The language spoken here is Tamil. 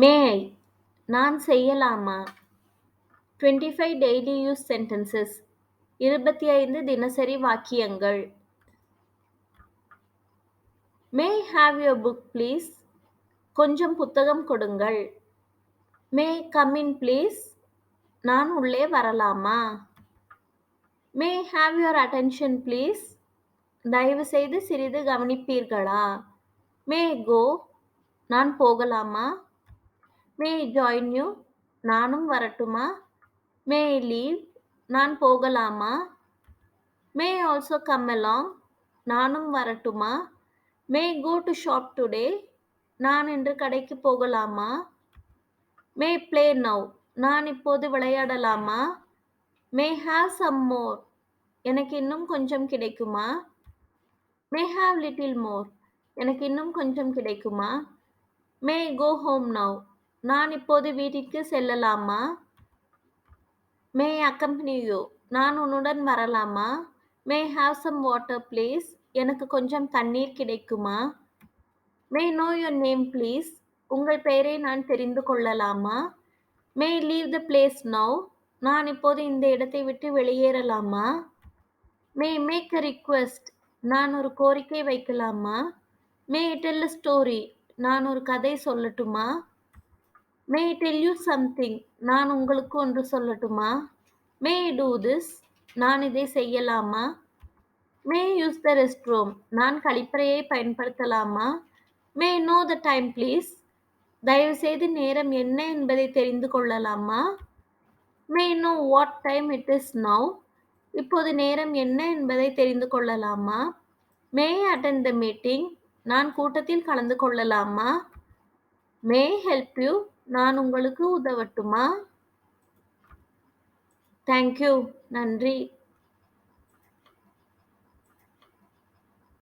மே ஐ நான் செய்யலாமா? 25 டெய்லி யூஸ் சென்டென்சஸ் 25 தினசரி வாக்கியங்கள். May I have your book please? கொஞ்சம் புத்தகம் கொடுங்கள். May I come in please? நான் உள்ளே வரலாமா? May I have your attention please? தயவு செய்து சிறிது கவனிப்பீர்களா? May I go? நான் போகலாமா? May I join you? நானும் வரட்டுமா? May I leave? நான் போகலாமா? May I also come along? நானும் வரட்டுமா? May I go to shop today? நான் இன்று கடைக்கு போகலாமா? May I play now? நான் இப்போது விளையாடலாமா? May I have some more? எனக்கு இன்னும் கொஞ்சம் கிடைக்குமா? May I have little more? எனக்கு இன்னும் கொஞ்சம் கிடைக்குமா? May I go home now? நான் இப்போது வீட்டிற்கு செல்லலாமா? மே ஐ accompany you? நான் உன்னுடன் வரலாமா? May I have some water please? எனக்கு கொஞ்சம் தண்ணீர் கிடைக்குமா? May I know your name please? உங்கள் பெயரை நான் தெரிந்து கொள்ளலாமா? May I leave the place now? நான் இப்போது இந்த இடத்தை விட்டு வெளியேறலாமா? மே ஐ மேக் அ ரிக்வெஸ்ட்? நான் ஒரு கோரிக்கை வைக்கலாமா? May I tell a story? நான் ஒரு கதை சொல்லட்டுமா? May I tell you something? நான் உங்களுக்கு ஒன்று சொல்லட்டுமா? May I do this? நான் இதை செய்யலாமா? May I use the restroom? நான் கழிப்பறையை பயன்படுத்தலாமா? May I know the time please? தயவுசெய்து நேரம் என்ன என்பதை தெரிந்து கொள்ளலாமா? May I know what time it is now? இப்போது நேரம் என்ன என்பதை தெரிந்து கொள்ளலாமா? May I attend the meeting? நான் கூட்டத்தில் கலந்து கொள்ளலாமா? May I help you? நான் உங்களுக்கு உதவட்டுமா? Thank you. நன்றி.